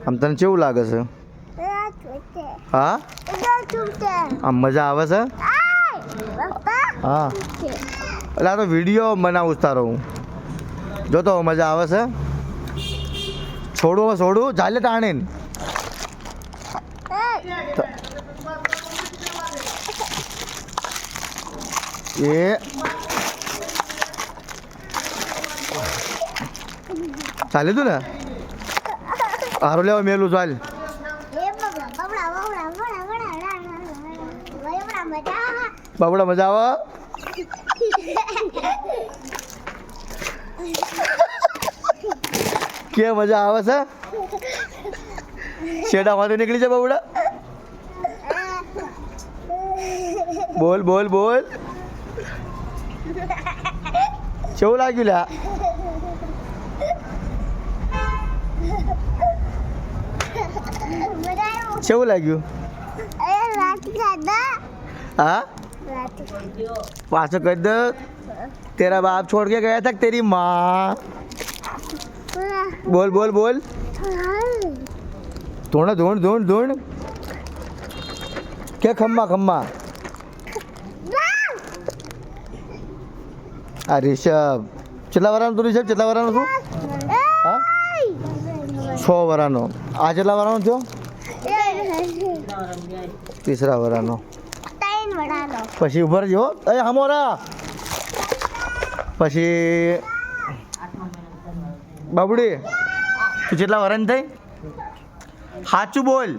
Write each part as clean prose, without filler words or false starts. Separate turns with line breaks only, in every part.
આમ તને કેવું લાગે છે? હા આમ મજા આવે છે? હા એટલે આ તો વિડીયો બનાવું તારો હું જોતો મજા આવે છે. છોડું ચાલે તાણીને એ ચાલે તું ને હારું લેવા મેલું ચાલ. બાબડા મજા આવે કે મજા આવે છે? શેડામાંથી નીકળી જાય બાબડા. બોલ બોલ બોલ કેવું લાગ્યું લ્યા? કેવું લાગ્યું? हाँ पाँच कर दो. तेरा बाप छोड़ के गया था तेरी माँ. बोल बोल बोल. धोना धोन धोन धोन क्या खम्मा खम्मा. आ ऋषभ चेटला वरानो તું ऋषभ चेटला वरानो છું? હા 6 વરાનો. આ ચેટલા વરાનો છો? तीसरा वरानो. પછી ઉભર જો એ હમોરા. પછી બાબુડી તું કેટલા વરાની થઈ? સાચું બોલ.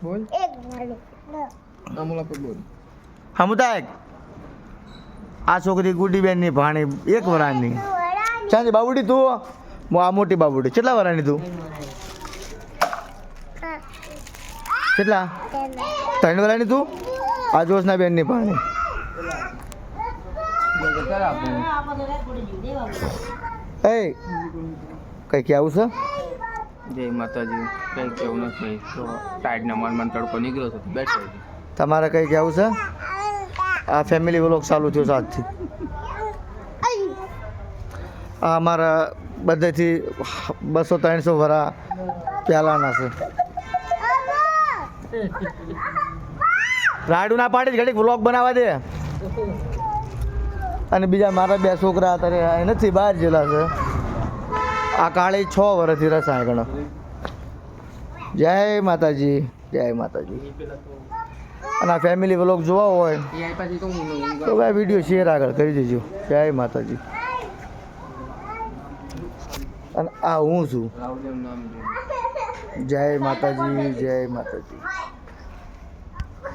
બોલ હમુતા આ છોકરી ગુડી બેન ની ભાણી 1 વરાની. ચાંદી બાબુડી તું આ મોટી બાબુડી કેટલા વરાની તું? કેટલા? 3 વરાની તું? આ જોશના બેન ની ભાણી. એ કઈ કેવું છે?
જય માતાજી. કઈ કેવું નથી તો ટાઈડના મનમાં તડકો નીકળ્યો છે બેઠો.
તમારે કઈ કેવું છે? આ ફેમિલી વ્લોગ ચાલુ થયો છે આજથી. આ અમારા બધેથી 200-300 વરા પહેલાના છે. રાડું ના પાડી ઘડીક વ્લોગ બનાવવા દે. અને બીજા મારા 2 છોકરા અત્યારે નથી બહાર જેલા છે. આ કાળી 6 વર્ષથી રસાય ગણો. જય માતાજી જય માતાજી. અને આ ફેમિલી વ્લોગ જોવા હોય તો ભાઈ વિડીયો શેર આગળ કરી દેજો. જય માતાજી. અને આ હું છું. જય માતાજી જય માતાજી.